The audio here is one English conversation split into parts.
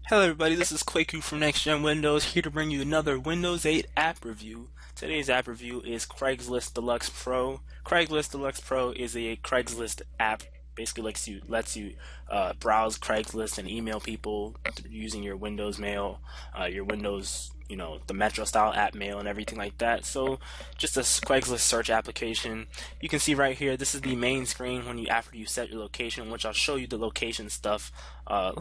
Hello everybody, this is Kweku from Next Gen Windows, here to bring you another Windows 8 app review. Today's app review is Craigslist deLUXE Pro. Craigslist deLUXE Pro is a Craigslist app. Basically lets you browse Craigslist and email people using your Windows mail, your Windows, the Metro style app mail and everything like that. So just a Craigslist search application. You can see right here, this is the main screen after you set your location, which I'll show you the location stuff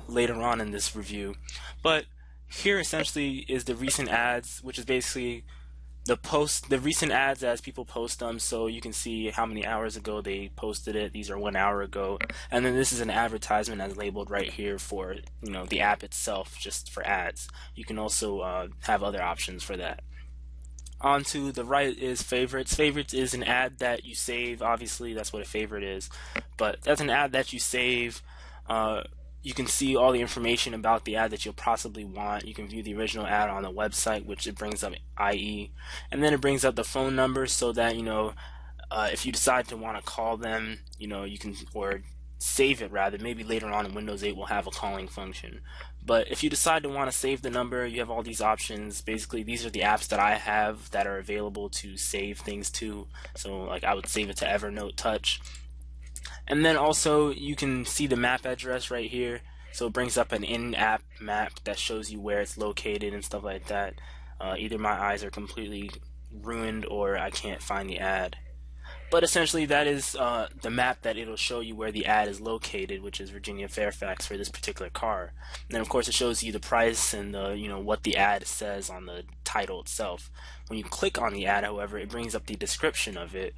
later on in this review. But here essentially is the recent ads, which is basically the recent ads as people post them, so you can see how many hours ago they posted it. These are 1 hour ago, and then this is an advertisement as labeled right here for the app itself, just for ads. You can also have other options for that. On to the right is favorites. Favorites is an ad that you save. Obviously, that's what a favorite is, but that's an ad that you save. You can see all the information about the ad that you'll possibly want. You can view the original ad on the website, which it brings up IE, and then it brings up the phone number so that if you decide to want to call them, you can, or save it rather. Maybe later on in Windows 8 we'll have a calling function. But if you decide to want to save the number, you have all these options. Basically, these are the apps that I have that are available to save things to. So like I would save it to Evernote Touch. And then also you can see the map address right here. So it brings up an in-app map that shows you where it's located and stuff like that. Either my eyes are completely ruined or I can't find the ad. But essentially that is the map that it'll show you where the ad is located, which is Virginia Fairfax for this particular car. And then of course it shows you the price and what the ad says on the title itself. When you click on the ad, however, it brings up the description of it.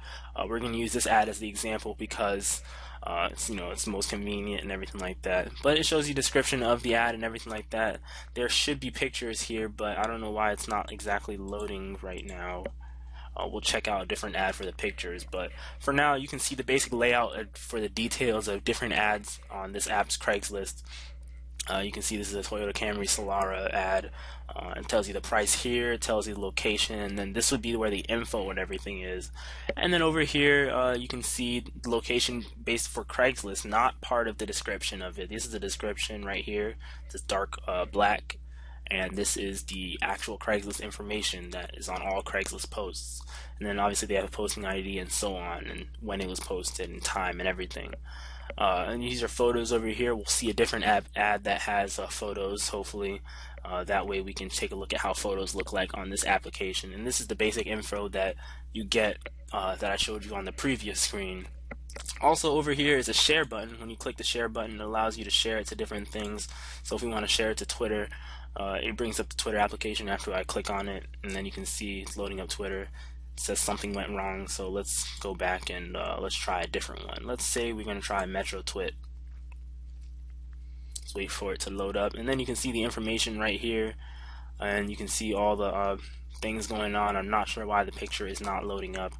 We're going to use this ad as the example because it's most convenient and everything like that. But it shows you description of the ad and everything like that. There should be pictures here, but I don't know why it's not exactly loading right now. We'll check out a different ad for the pictures, but for now you can see the basic layout for the details of different ads on this app's Craigslist. You can see this is a Toyota Camry Solara ad. It tells you the price here, it tells you the location, and then this would be where the info and everything is. And then over here you can see the location based for Craigslist, not part of the description of it. This is the description right here. It's dark black. And this is the actual Craigslist information that is on all Craigslist posts. And then obviously they have a posting ID and so on, and when it was posted and time and everything. And these are photos over here. We'll see a different ad that has photos, hopefully. That way we can take a look at how photos look like on this application. And this is the basic info that you get that I showed you on the previous screen. Also over here is a share button. When you click the share button, it allows you to share it to different things. So if we want to share it to Twitter, it brings up the Twitter application after I click on it, and then you can see it's loading up Twitter. It says something went wrong, so let's go back and let's try a different one. Let's say we're going to try Metro Twit. Let's wait for it to load up, and then you can see the information right here, and you can see all the things going on. I'm not sure why the picture is not loading up,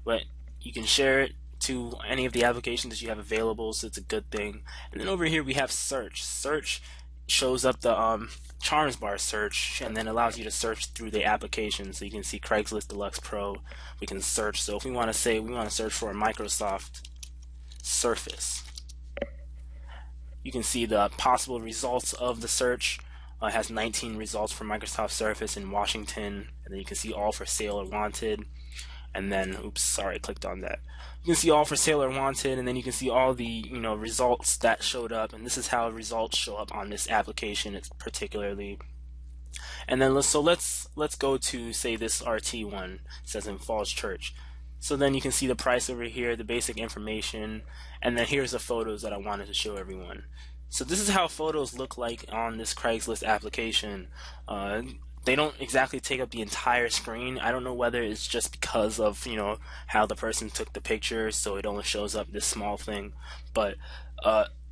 but you can share it to any of the applications that you have available, so it's a good thing. And then over here we have search. Search shows up the Charms bar search, and then allows you to search through the application. So you can see Craigslist deLUXE Pro. We can search. So if we want to say we want to search for a Microsoft Surface, you can see the possible results of the search. It has 19 results for Microsoft Surface in Washington, and then you can see all for sale or wanted. And then, oops, sorry, I clicked on that. You can see all for sale or wanted, and then you can see all the results that showed up, and this is how results show up on this application. It's particularly, and then let's go to say this RT one. It says in Falls Church. So then you can see the price over here, the basic information, and then here's the photos that I wanted to show everyone. So this is how photos look like on this Craigslist application. They don't exactly take up the entire screen. I don't know whether it's just because of how the person took the picture, so it only shows up this small thing. But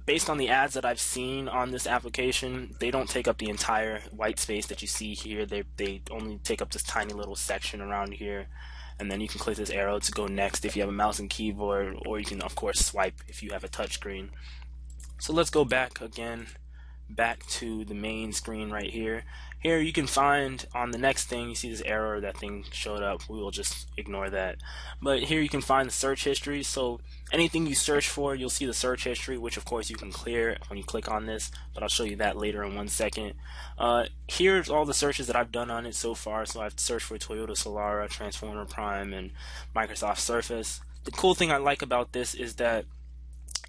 based on the ads that I've seen on this application, they don't take up the entire white space that you see here. They only take up this tiny little section around here, and then you can click this arrow to go next if you have a mouse and keyboard, or you can of course swipe if you have a touch screen. So let's go back again back to the main screen right here. Here you can find on the next thing, you see this error, that thing showed up. We will just ignore that. But here you can find the search history. So anything you search for, you'll see the search history, which of course you can clear when you click on this, but I'll show you that later in 1 second. Here's all the searches that I've done on it so far. So I've searched for Toyota Solara, Transformer Prime, and Microsoft Surface. The cool thing I like about this is that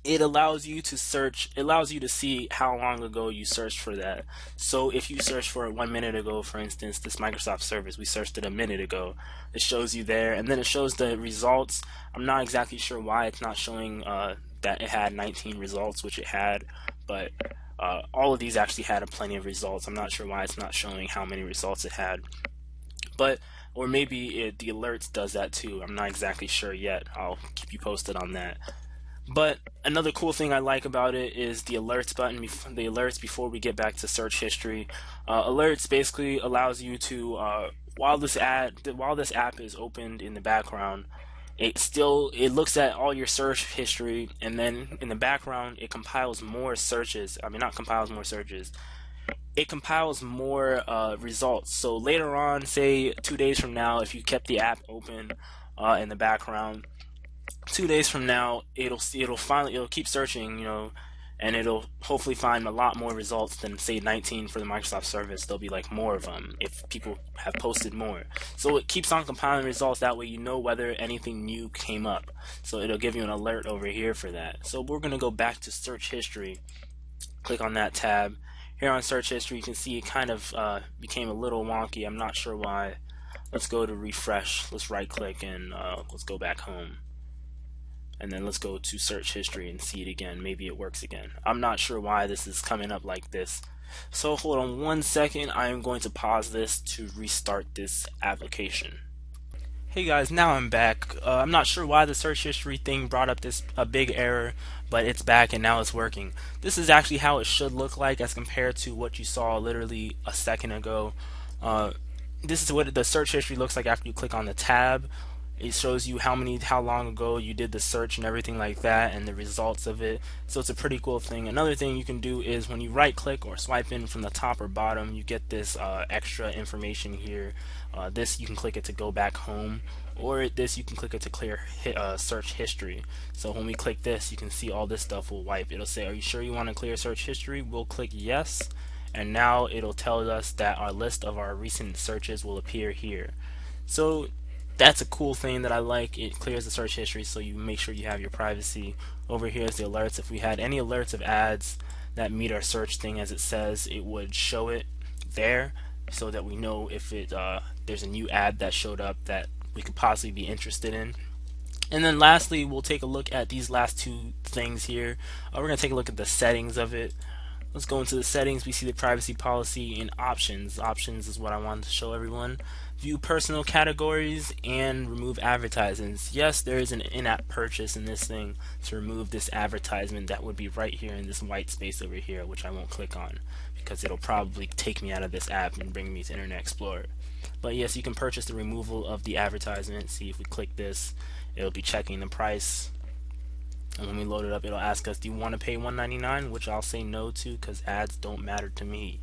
it allows you to search, it allows you to see how long ago you searched for that. So if you search for it 1 minute ago, for instance, this Microsoft Surface, we searched it a minute ago, it shows you there, and then it shows the results. I'm not exactly sure why it's not showing that it had 19 results, which it had, but all of these actually had plenty of results. I'm not sure why it's not showing how many results it had, but or maybe the alerts does that too. I'm not exactly sure yet. I'll keep you posted on that. But another cool thing I like about it is the alerts button. The alerts before we get back to search history. Alerts basically allows you to while this app is opened in the background, it looks at all your search history, and then in the background it compiles more searches. I mean, not compiles more searches. It compiles more results. So later on, say 2 days from now, if you kept the app open in the background, 2 days from now, it'll keep searching, and it'll hopefully find a lot more results than say 19 for the Microsoft Surface. There'll be like more of them if people have posted more. So it keeps on compiling results. That way you know whether anything new came up. So it'll give you an alert over here for that. So we're gonna go back to search history. Click on that tab. Here on search history, you can see it kind of became a little wonky. I'm not sure why. Let's go to refresh. Let's right click and let's go back home. And then let's go to search history and see it again. Maybe it works again. I'm not sure why this is coming up like this. So hold on 1 second. I am going to pause this to restart this application. Hey guys, now I'm back. I'm not sure why the search history thing brought up a big error, but it's back and now it's working. This is actually how it should look like as compared to what you saw literally a second ago. This is what the search history looks like after you click on the tab. It shows you how long ago you did the search and everything like that, and the results of it. So it's a pretty cool thing. Another thing you can do is when you right click or swipe in from the top or bottom, you get this extra information here. This you can click it to go back home, or this you can click it to clear search history. So when we click this, you can see all this stuff will wipe. It'll say, are you sure you want to clear search history? We'll click yes, and now it'll tell us that our list of our recent searches will appear here. So that's a cool thing that I like. It clears the search history, so you make sure you have your privacy. Over here is the alerts. If we had any alerts of ads that meet our search thing as it says, it would show it there so that we know if there's a new ad that showed up that we could possibly be interested in. And then lastly, we'll take a look at these last two things here. We're going to take a look at the settings of it. Let's go into the settings. We see the privacy policy and options. Options is what I wanted to show everyone. View personal categories and remove advertisements. Yes, there is an in-app purchase in this thing to remove this advertisement that would be right here in this white space over here, which I won't click on because it'll probably take me out of this app and bring me to Internet Explorer. But yes, you can purchase the removal of the advertisement. See, if we click this, it'll be checking the price. And when we load it up, it'll ask us, do you want to pay $1.99? Which I'll say no to because ads don't matter to me.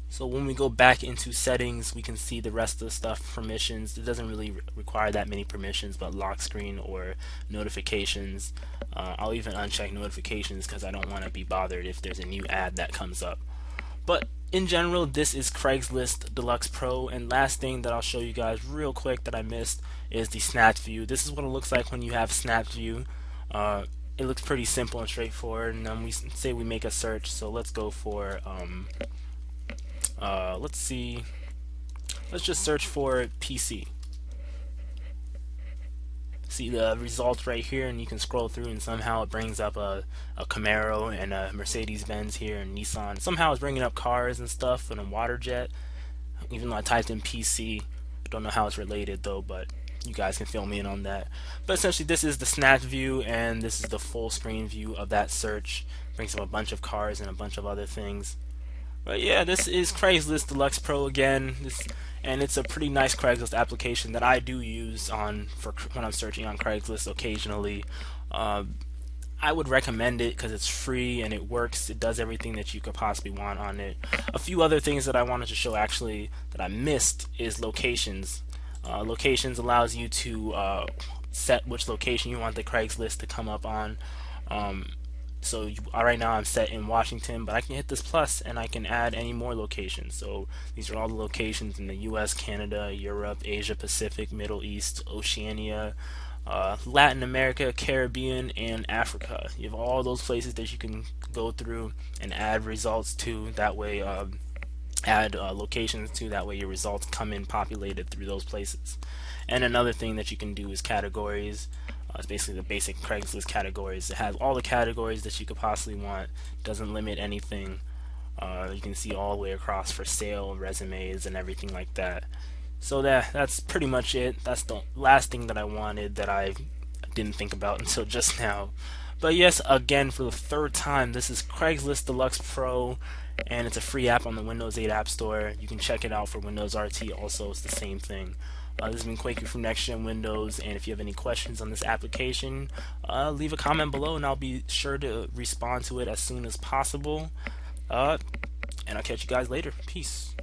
So when we go back into settings, we can see the rest of the stuff. Permissions, it doesn't really require that many permissions, but lock screen or notifications. I'll even uncheck notifications because I don't want to be bothered if there's a new ad that comes up. But in general, this is Craigslist deLUXE Pro. And last thing that I'll show you guys real quick that I missed is the Snatch View. This is what it looks like when you have Snatch View. It looks pretty simple and straightforward. And then we say we make a search. So let's go for let's see. Let's just search for PC. See the results right here, and you can scroll through, and somehow it brings up a Camaro and a Mercedes-Benz here, and Nissan. Somehow it's bringing up cars and stuff, and a water jet. Even though I typed in PC, don't know how it's related though, but you guys can fill me in on that. But essentially, this is the Snatch View, and this is the full screen view of that search. Brings up a bunch of cars and a bunch of other things. But yeah, this is Craigslist deLUXE Pro again, and it's a pretty nice Craigslist application that I do use for when I'm searching on Craigslist occasionally. I would recommend it because it's free and it works. It does everything that you could possibly want on it. A few other things that I wanted to show actually that I missed is locations. Locations allows you to set which location you want the Craigslist to come up on. Um, right now I'm set in Washington, but I can hit this plus and I can add any more locations. So these are all the locations in the U.S., Canada, Europe, Asia Pacific, Middle East, Oceania, Latin America, Caribbean, and Africa. You have all those places that you can go through and add results to. That way, add locations to. That way, your results come in populated through those places. And another thing that you can do is categories. It's basically the basic Craigslist categories. It has all the categories that you could possibly want. Doesn't limit anything. You can see all the way across for sale, resumes, and everything like that. So that's pretty much it. That's the last thing that I wanted that I didn't think about until just now. But yes, again, for the third time, this is Craigslist deLUXE Pro, and it's a free app on the Windows 8 App Store. You can check it out for Windows RT also. It's the same thing. This has been Kweku from Next Gen Windows, and if you have any questions on this application, leave a comment below, and I'll be sure to respond to it as soon as possible. And I'll catch you guys later. Peace.